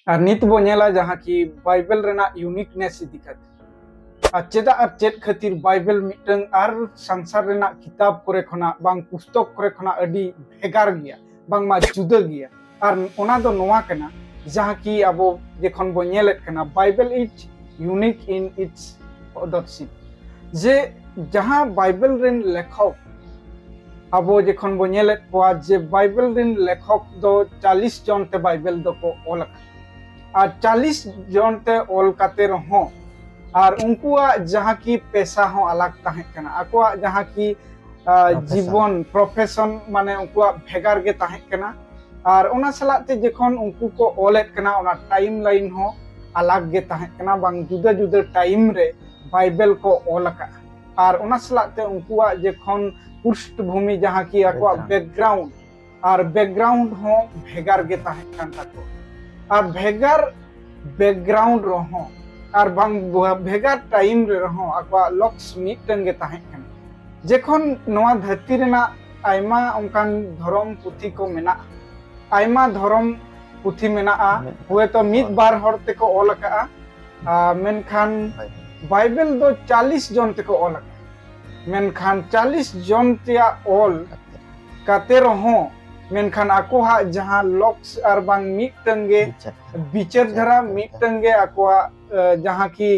और नित बो नेला जहाँ की बाइबल रेना यूनिकनेस इदी करते चेदा और चेद खातिर बाइबल मिटंग और संसार रेना किताब करे खना बांग पुस्तक करे खना अडी भेगार गया बांग मा जुदा गया और ओना दो नोआ कना जहाँ की अब जेखन बो नेलेत कना Bible is unique in it's पद्धति जे जहाँ बाइबल रेन लेखक अब जेखन बो नेलेत कोआ जे बाइबल रेन लेखक दो 40 जन ते बाइबल दो को ऑल और 40 जन ते ऑल काते रहो और उनकुआ जहाँ की पेशा हो अलग ताहे कना अकुआ जहाँ की जीवन प्रोफेशन माने उनकुआ भेगार गे ताहे कना और ओना सलाते जेखन उनको को ऑलेट कना ओना टाइम लाइन हो अलग गे ताहे कना बांग जुदा जुदा टाइम रे बाइबल को ऑल का और ओना सलाते उनकुआ जेखन पृष्ठभूमि जहाँ की अकुआ बैकग्राउंड और बैकग्राउंड हो भेगार गे ताहे कन ताको और भेगार बैकग्राउंड रहो और बांग भेगार टाइम रे रहो अकुआ लक्स मिटन गे ताहे कन जेखन नोआ धरती रेना आयमा उनकान धर्म पुथी को मेना आयमा धर्म पुथी मेना हुए तो मिद बार हर तेको ऑल का मेनखान बाइबल दो 40 जन तेको ऑल मेनखान 40 जन तिया ऑल काते रहो मेनखान आकोहा जहाँ लक्स और बांग मिटंगे बिचर धरा मिटंगे आकोआ जहाँ की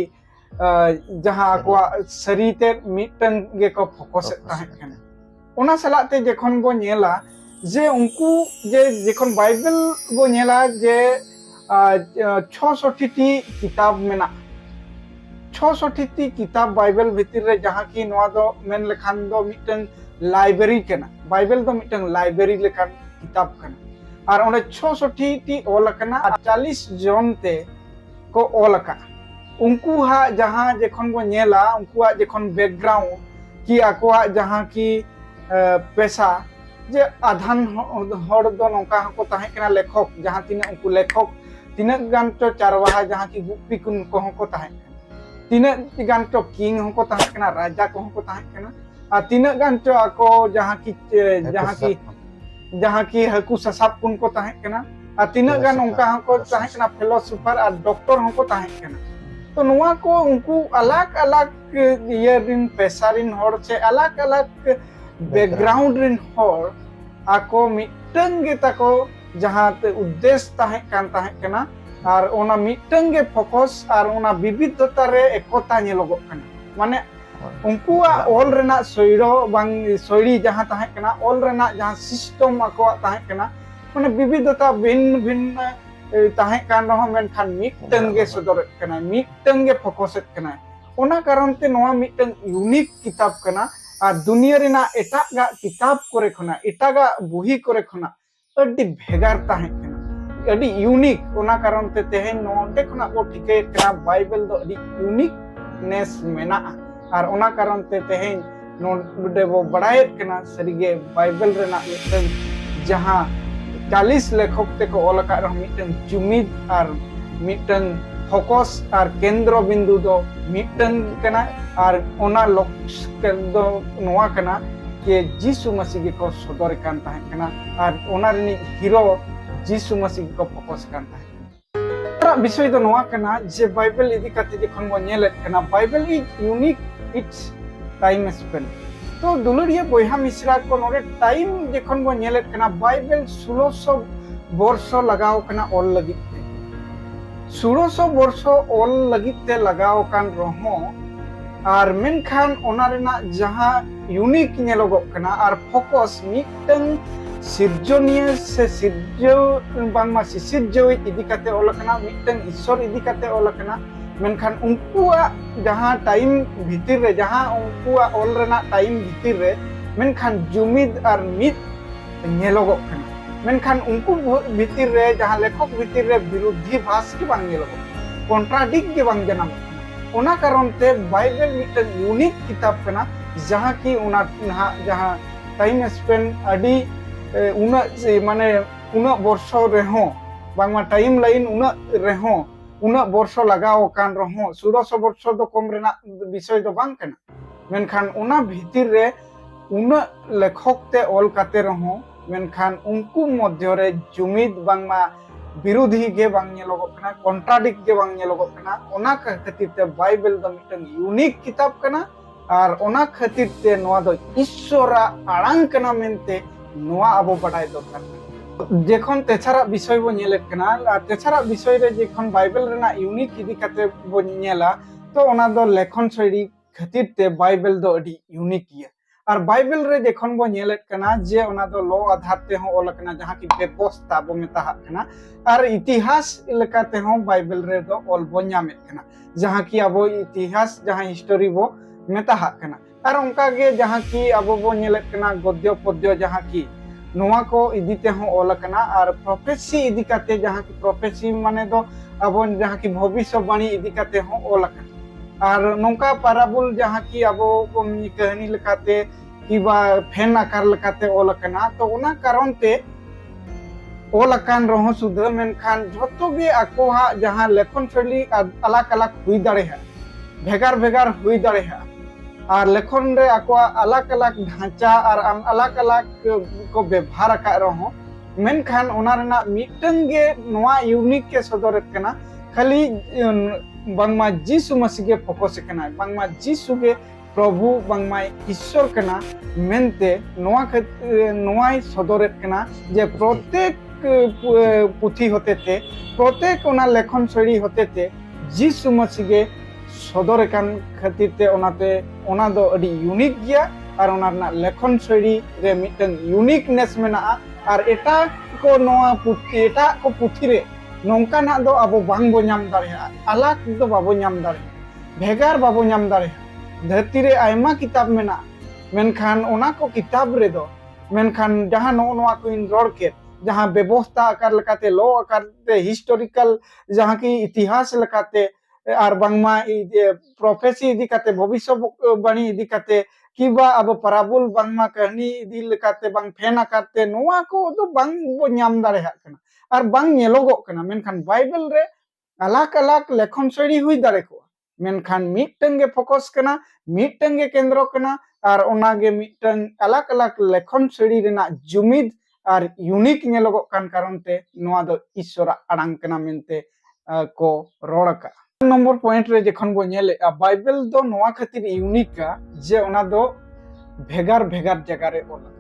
जहाँ आकोआ शरीते मिटंगे को फोकस ताहे ओना सलाते जेखन बो नेला जे उनको जे जेखन बाइबल बो नेला जे 66 टी किताब मेना 66 टी किताब बाइबल भीतर रे जहाँ की नोआ दो मेन लेखान दो मिटन लाइब्रेरी कना बाइबल दो मिटन लाइब्रेरी लेखान किताब कना और ओने 66 टी ऑल कना 40 जन ते को ऑल का उनको हा जहाँ जेखन बो नेला उनको जेखन बैकग्राउंड की आकोआ जहाँ की पेशा जे आधान हर दो नौका को ताहे कना लेखक जहाँ तीन उनको लेखक तीन गान तो चारवाहा जहाँ की गुप्पी कुन को को ताहे तीन गान तो किंग को ताहे कना राजा को ताहे कना आ तीन गान तो आको जहाँ की हकु ससाब कुन को ताहे कना आ तीन गान उनका को ताहे कना फिलोसोफर और डॉक्टर को ताहे कना तो नुआ को उनको अलग अलग ये दिन पेशा रिन हर से अलग अलग बैकग्राउंड रिन हर आको मिटंग गे ताको जहाँ ते उद्देश्य ताहे कना और ओना मिटंग गे फोकस और ओना विविधता रे एकता नेलोगो कना माने उनको ऑल रेना सोइरो बांग सोइरी जहाँ ताहे कना ऑल रेना जहाँ सिस्टम आको ताहे कना माने विविधता भिन्न भिन्न ताहे कान रहो मेनखान मिटंग गे सदर कना मिटंग गे फोकस कना ओना कारण ते नोआ मिटंग यूनिक किताब कना और दुनिया रेना एटागा किताब करे खना एटागा बुही करे खना अडी भेगार ताहे कना अडी यूनिक ओना कारण ते तेहेन नोंडे खना बो ठिके कना बाइबल दो अडी यूनिकनेस मेना और ओना कारण ते तेहेन नोंडे बो बड़ाय कना सरीगे बाइबल रेना मिटन जहां 40 लेखक ते को ऑल का रह मिटन जुमिद और मिटन फोकस और केंद्र बिंदु दो मिटन कना और ओना लक्ष्य दो नोआ कना के जीसु मसीह को सदर कान ताहे कना और ओना रिनी हीरो जीसु मसीह को फोकस कान ताहे विषय दो नोआ कना जे बाइबल इदी काते जेखन बो नेलेत कना Bible is unique it's time Spain तो दुलरिया बोहा मिश्रा को नोरे टाइम जेखन बो नेलेत कना बाइबल 1600 वर्ष लगाव कना ऑल लगी 1600 वर्ष ऑल लगी ते लगाव कान रहो और मेनखान ओना रेना जहाँ यूनिक नेलोगो कना और फोकस मिटन सिरजनिय से सिरजो बांगमा सिरजो इदी काते ऑल कना मिटन ईश्वर इदी काते ऑल कना मेनखान उनकुआ जहाँ टाइम भीतर रे जहाँ उनकुआ ऑल रेना टाइम भीतर रे मेनखान जुमिद और मित नेलोगो कना मेनखान उनको भीतर रे जहाँ लेखक भीतर रे विरोधी भाष की बांग नेलोगो कॉन्ट्राडिक्ट के बांग जनाम ओना कारण ते बाइबल मिटन यूनिक किताब कना जहाँ की उना जहाँ टाइम स्पेन अडी उना माने उना वर्ष रेहो बांगमा टाइम लाइन उना रेहो उना वर्ष लगाओ कान रहो 1600 वर्ष दो कम रेना विषय दो बांग कना मेनखान उना भीतर रे उना लेखक ते ऑल काते रहो मेनखान उनको मध्य रे जुमिद बांगमा विरोधी के बांग नेलोगोग कना कॉन्ट्राडिक्ट के बांग नेलोगोग कना ओना खातिर ते बाइबल दो मिटन यूनिक किताब कना और ओना खातिर ते नोआ दो ईश्वरा आड़ांग कना मेनते नोआ आबो बडाय दरकार जेखन तेछारा विषय बो नेलेत कना तेछारा विषय रे जेखन बाइबल रेना यूनिक इदी काते बो नेला तो ओना दो लेखन शैली खातिर ते बाइबल दो अडी यूनिक गया और बाइबल रे जेखन बो नेलेत कना जे ओना दो लो आधार ते हो ओल कना जहां की व्यवस्था बो मेता कना और इतिहास लेकाते हो बाइबल रे दो ओल बो न्यामेत कना जहां की अबो इतिहास जहां हिस्टोरी बो मेता कना और उनका के जहां की अबो बो नेलेत कना गद्य पद्य जहां की नोआ को इदीते हो ओल कना और प्रोफेसी इदी काते जहां की प्रोफेसी माने दो अबो जहां की भविष्यवाणी इदी काते हो ओल कना और नौका पाराबुल जहां की अबो कहानी लेकाते किबा फेन आकार लेकाते ओल कना तो ओना कारण ते ओल अकान रहो सुध मेनखान जतो गे आकोहा जहां लेखन शैली अलग अलग हुई दाड़े है भेगार भेगार हुई दाड़े है और लेखन रे आकोआ अलग अलग ढांचा और अलग अलग को व्यवहार का रहो मेनखान ओना रेना मिटन गे नोआ यूनिक के सदरत कना खाली बांगमा जीसु मसीह के फोकस कना बांगमा जीसु के प्रभु बांगमा ईश्वर कना मेनते नोआ सदरत कना जे प्रत्येक पुथी होते थे प्रत्येक ओना लेखन शैली होते थे जीसु मसीह के सदर कान खातिर ते ओनाते ओना दो अडी यूनिक गया और ओना ना लेखन शैली रे मिटन यूनिकनेस मेना और एटा को नोआ पुथी एटा को पुथी रे नौका ना दो अब बांग बो नाम दाड़ेया अलग दो बाबो नाम दाड़ेया भेगार बाबो नाम दाड़ेया धरती रे आयमा किताब मेना मेनखान ओना को किताब रे दो मेनखान जहां नोआ को इन रोड के जहां व्यवस्था आकार लकाते लो आकार ते हिस्टोरिकल जहां की इतिहास लकाते और बांगमा प्रोफेसी इदी काते भविष्यवाणी इदी काते किबा अब पराबुल बांगमा कहानी इदी लकाते बांग फेन आकारते नोआ को दो बांग बो नाम दाड़ेया कना और बांग नेलोगो कना मेनखान बाइबल रे अलग अलग लेखन शैली हुई दाड़े को मेनखान मिटन गे फोकस कना मिटन गे केंद्र कना और ओना गे मिटन अलग अलग लेखन शैली रेना जुमिद और यूनिक नेलोगो कान कारण ते नोआ दो ईश्वरा आड़ांग कना मेनते को रोड़का नंबर पॉइंट रे जखन बो नेले बाइबल दो नोआ खातिर यूनिक का जे ओना दो भेगार भेगार जगह रे ओला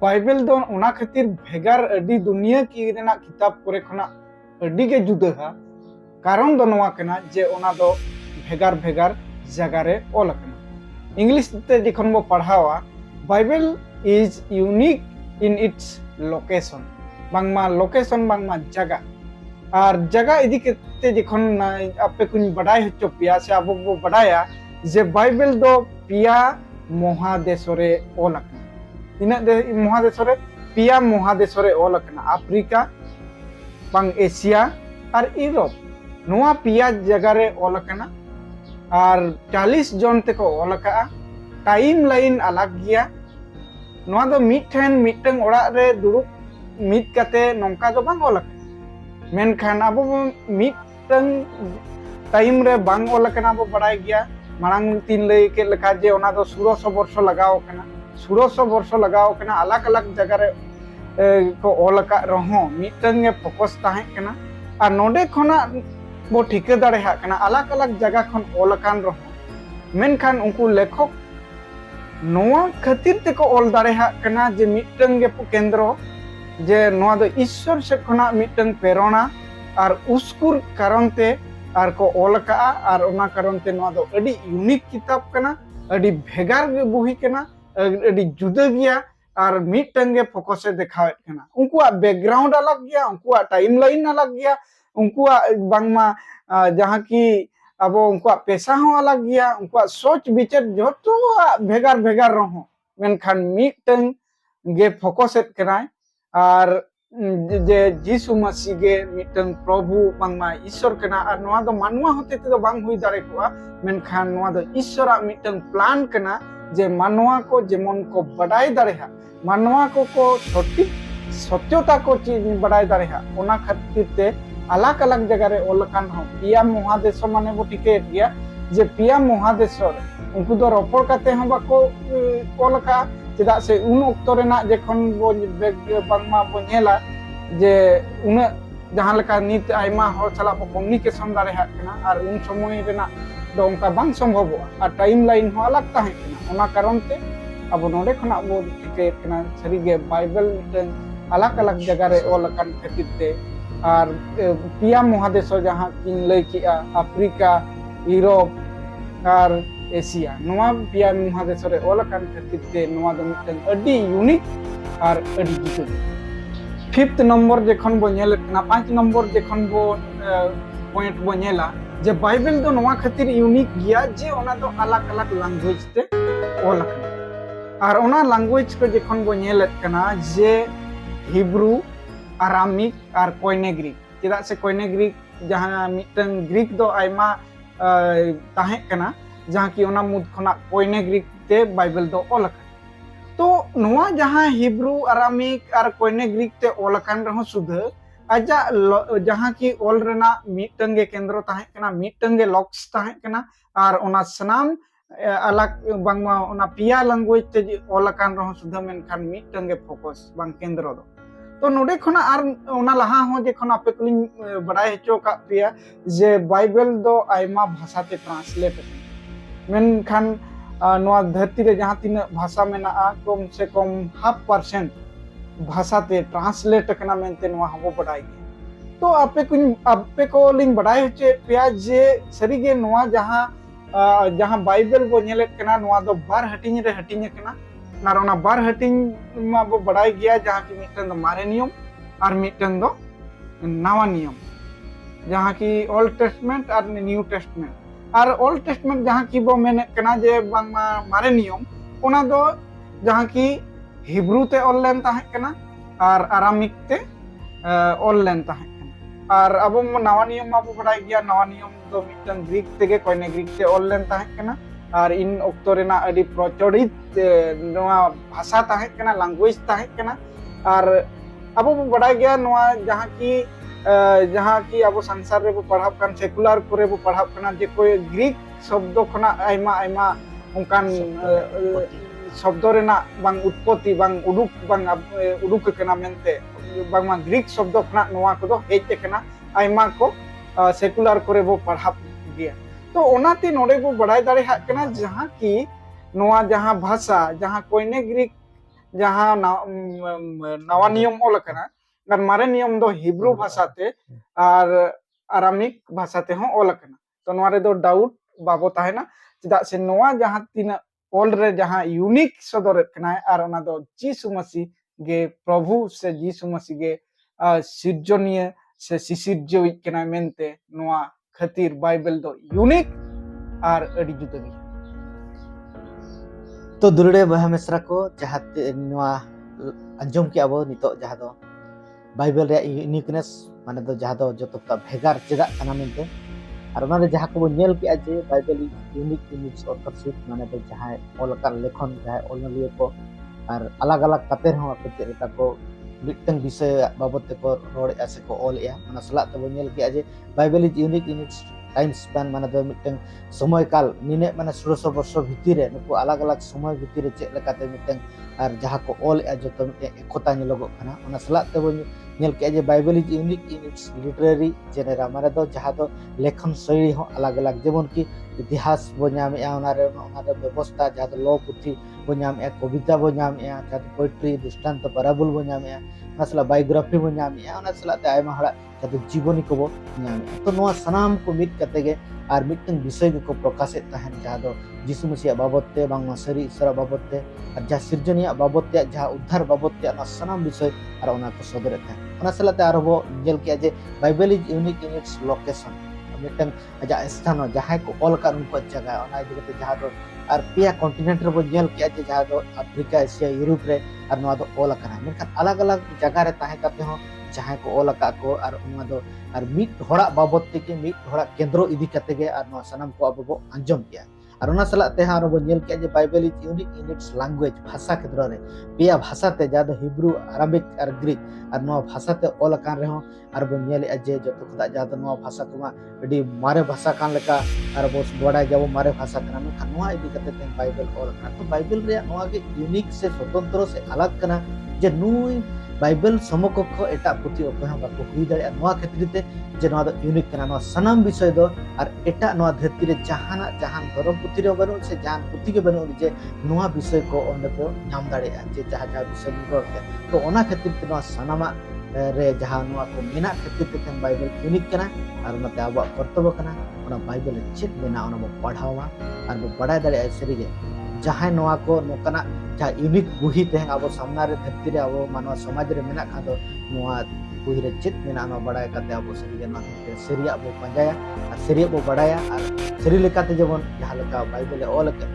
बाइबल दो ओना खातिर भेगार अडी दुनिया की रेना किताब करे खना अडी गे जुदा हा कारण दो नोआ कना जे ओना दो भेगार भेगार जगह रे ओला कना इंग्लिश ते जखन बो पढ़ावा Bible is unique in its location बांगमा लोकेशन बांगमा जगह और जगह इदी के जखन आपे कुछ बड़ाई हचो पिया से अब वो बड़ाया जे बाइबल दो पिया महादेशरे ओलकना इना दे महादेशरे पिया महादेशरे ओलकना अफ्रीका बांग एशिया और यूरोप नोआ पिया जगह रे ओलकना और 40 जन ते को ओलका टाइम लाइन अलग गया नोआ दो मिटन मिटन ओड़ा रे दुरुप मिट काते नोंका दो बांग ओलका मेनखान अब मिटन टाइम रे बांग ओलकना बो बड़ाई गया मांग तीन लई के लेखा जे ओना दो 1600 वर्ष लगाओ कना 1600 वर्ष लगाओ कना अलग अलग जगह रे को ओलका रहो मिटन गे फोकस ताहे कना और नोडे खना बो ठिके दाड़े हा कना अलग अलग जगह खन ओलकान रहो मेनखान उनको लेखक नोआ खातिर ते को ओल दाड़े हा कना जे मिटन गे केंद्र जे नोआ दो ईश्वर से खना मिटन प्रेरणा और उसकुर कारण ते और को ओलका और ओना कारण ते नोआ दो अडी यूनिक किताब कना अडी भेगार गे बुही कना अडी जुदा गया और मिटन गे फोकस से दिखावे कना उनकुआ बैकग्राउंड अलग गया उनकुआ टाइम लाइन अलग गया उनकुआ बांगमा जहां की अब उनकुआ पेशा हो अलग गया उनकुआ सोच विचार जतो भेगार भेगार रहो मेनखान मिटन गे फोकस कना और जे जीसु मसीह गे मिटन प्रभु बांगमा ईश्वर कना और नोआ दो मानवा होते ते दो बांग हुई दाड़े को मेनखान नोआ दो ईश्वरा मिटन प्लान कना जे मानवा को जेमन को बड़ाई दाड़े हा मानवा को सठिक सत्यता को चीज बड़ाई दाड़े हा ओना खातिर ते अलग अलग जगह रे ओलकान हो पिया महादेश माने बो टिके गया जे पिया महादेश उनको दो रोपड़ काते हम बाको ओलका चेदा से उन अक्तो रेना जखन बो बांगमा बो नेला जे उन जहाँ लेका नित आयमा हर साला कम्युनिकेशन दाड़ेहाग कना और उन समय रेना दो उनका बांग संभवोगा और टाइम लाइन हो अलग ताहें कना ओना कारण ते अब नोडे खना बो टिके कना सरी गे बाइबल मिटन अलग अलग जगह रे ऑल अकान खातिर ते और पिया महादेश जहाँ किन लई किया अफ्रीका यूरोप और एशिया नोआ पिया महादेश रे ऑल अकान खातिर ते नोआ दो मिटन अडी यूनिक और अडी जुदा फिफ्थ नंबर जखन बो नेल कना 5 नंबर जखन बो पॉइंट बो नेला जे बाइबल दो नोआ खातिर यूनिक गया जे ओना दो अलग अलग लैंग्वेज ते ऑल अकान और ओना लैंग्वेज को जखन बो नेल कना जे हिब्रू आरामिक और कोयने ग्रीक चेदा से कोयने ग्रीक जहाँ मिटन ग्रीक दो आयमा ताहें कना जहाँ की ओना मुद खना कोयने ग्रीक ते बाइबल दो ऑल अकान तो नोआ जहाँ हिब्रू आरामिक और कोयने ग्रीक ते ऑल अकान रहो सुध आजा जहाँ की ऑल रेना मिटन गे केंद्र ताहें कना मिटन गे लॉक्स ताहें कना और ओना सनाम अलग बांगमा ओना पिया लैंग्वेज ते ऑल अकान रहो सुध मेनखान मिटन गे फोकस बांग केंद्र दो तो नोडे खना आर ओना लहा हो जे खना आपे कुलिन बड़ाई हचो का पिया जे बाइबल दो आयमा भाषा ते ट्रांसलेट मेनखान नोआ धरती रे जहाँ तीन भाषा मेना कम से कम 0.5% भाषा ते ट्रांसलेट कना मेनते नोआ हबो बड़ाई तो आपे को लिन बड़ाई हचे पिया जे सरी गे नोआ जहाँ बाइबल बो नेलेट कना नोआ दो बार हटिंग रे हटिंग कना नारोना बार हटिंग मा बो बड़ाई गया जहाँ की मिटन दो मारे नियम और मिटन दो नवा नियम जहाँ की ओल्ड टेस्टमेंट और न्यू टेस्टमेंट और ओल्ड टेस्टमेंट जहाँ की बो मेने कना जे बांग मारे नियम ओना दो जहाँ की हिब्रू ते ऑनलाइन ताहें कना और आरामिक ते ऑनलाइन ताहें कना और अब नवा नियम मा बो बड़ाई गया नवा नियम दो मिटन ग्रीक तेगे कोयने ग्रीक ते ऑनलाइन ताहें कना और इन ऑक्टो रेना अडी प्रचलित नोआ भाषा ताहें कना लैंग्वेज ताहें कना और अब बड़ा गया नोआ जहाँ की अब संसार रे बो पढ़ाव कान सेकुलर करे बो पढ़ाव कना जे कोई ग्रीक शब्द खना आयमा आयमा उनकान शब्द रेना बांग उत्पत्ति बांग उडुक कना मेनते बांग मा ग्रीक शब्द खना नोआ को दो हेज कना आयमा को सेकुलर करे बो पढ़ाव गया तो ओनाते नोडे बो बड़ाई दाड़े हाक कना जहाँ की नोआ जहाँ भाषा जहाँ कोयने ग्रीक जहाँ नवा नियम ऑल कना और मारे नियम दो हिब्रू भाषा ते और आरामिक भाषा ते हो ऑल कना तो नोआ रे दो डाउट बाबो ताहेना चेदा से नोआ जहाँ तीन ऑल रे जहाँ यूनिक सदर कना और ओना दो जीसु मसीह गे प्रभु से जीसु मसीह गे सिरजनीय से सिसिरजो कना मेनते नोआ खातिर बाइबल दो यूनिक और अड़ी जुदा गया तो दुरुड़े बहा मिश्रा को जहाँ नोआ अंजम के अब नितो जहाँ दो बाइबल रे यूनिकनेस माने दो जहाँ दो जतो का भेगार चेदा कना मेनते और ओना रे जहाँ को नेल के जे Bible unique in its authorship माने दो जहाँ ऑल का लेखन जहाँ ऑल लिए को और अलग अलग कते हो आपे चेदा को मिटन विषय बाबत को रोड ऐसे को ऑल या माने सला तो नेल के जे Bible is unique in its time span माने दो मिटन समय काल निने माने 1600 वर्ष भितर रे नुको अलग अलग समय भितर रे चेक लकाते मिटन और जहाँ को ऑल या जो तो मिटन एकता नेलोगो खाना ओना सला तो नेल के जे Bible is unique in its literary genre माने दो जहाँ दो लेखन शैली हो अलग अलग जेमन की इतिहास बो नामे ओना रे व्यवस्था जहाँ दो लॉ पुथी बो नामे कविता बो नामे जहाँ दो पोएट्री दृष्टांत पैराबल बो नामे ओना सला बायोग्राफी बो नामे ओना सला ते आयमा हड़ा जहाँ जीवनी को बो नामे तो नोआ सनाम को मिट कते गे और मिटन विषय को प्रकाशित तहन जहाँ दो जीसु मसीह बाबत ते बांग सरी ईश्वर बाबत ते और जहाँ सिरजनिया बाबत ते जहाँ उद्धार बाबत ते सनाम विषय और ओना को सदर तहन ओना सलाते आरो बो नेल के जे Bible is unique in its location मिटन अजा स्थान जहाँ को ऑल का उनको जगह ओना जगते जहाँ दो और पिया कॉन्टिनेंट रे बो नेल के जे जहाँ दो अफ्रीका एशिया यूरोप रे और नोआ दो ऑल कना मेनखान अलग अलग जगह रे ताहे कते हो जहाँ को ऑल का को और उनवा दो और मिट होड़ा बाबत ते के मिट होड़ा केंद्र इदी कते गे और नोआ सनाम को अब बो अंजम किया और ओना सला ते हारो बो नेल के जे Bible is unique in its language भाषा केंद्र रे पिया भाषा ते जादो हिब्रू अरबिक और ग्रीक और नोआ भाषा ते ऑल कान रे हो और बो नेल जे जतो खदा जादो नोआ भाषा कुमा अडी मारे भाषा कान लेका और बो बड़ा जाबो मारे भाषा कना मेनखान नोआ इदी कते ते बाइबल ऑल कान तो बाइबल रे नोआ के यूनिक से स्वतंत्र से अलग कना जे नुई बाइबल समकक्ष एटा पुथी अकय हम बाको हुई दाड़े नोआ क्षेत्र ते जे नोआ दो यूनिक कना नोआ सनाम विषय दो और एटा नोआ धरती रे जहाना जहान धर्म पुथी रे बनु से जहान पुथी के बनु जे नोआ विषय को ओंडे पे नाम दाड़े जे जहां जहां विषय रोड के तो ओना क्षेत्र ते नोआ सनामा रे जहां नोआ को मेना क्षेत्र ते बाइबल यूनिक कना और नते अब कर्तव्य कना ओना बाइबल चेक मेना ओना बो पढ़ावा और बो बड़ाय दाड़े सरी गे जहां नोआ को नोकना जहां यूनिक बुही ते अब सामना रे धरती रे अब मानव समाज रे मेना खा दो नोआ बुही रे चेक मेना नो बड़ाय काते अब सरी गे नो सरिया बो पंजाया और सरिया बो बड़ाया और सरी लेकाते जेबन जहां लेका बाइबल ऑल के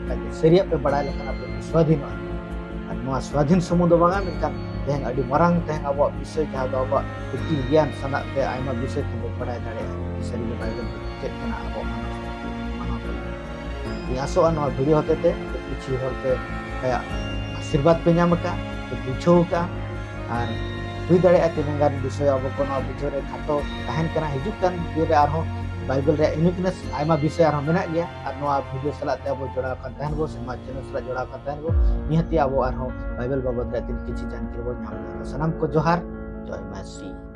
सरिया पे बड़ाय लेकना पे स्वाधीन और नोआ स्वाधीन समुद बांगा मेनकान तेहन अडी मरांग तेहन अब विषय जहां दो अब पुथी ज्ञान सना पे आयमा विषय को बड़ाय दाड़े सरी गे बाइबल चेक केना अब मानव आसो नोआ वीडियो होते ते कुछ हर पे आशीर्वाद पे नाम का बुझो का और हुई दाड़े तीन विषय अब को बुझो रे खाटो तहन कना हिजुक कान रे आरो बाइबल रे यूनिकनेस आयमा विषय आरो मेना गया और नोआ वीडियो सला ते अब जोड़ा कान तहन बो समाज चैनल सला जोड़ा कान तहन बो निहती अब आरो बाइबल बाबत रे तीन किछि जानकारी बो नाम सनम को जोहार जय मसीह।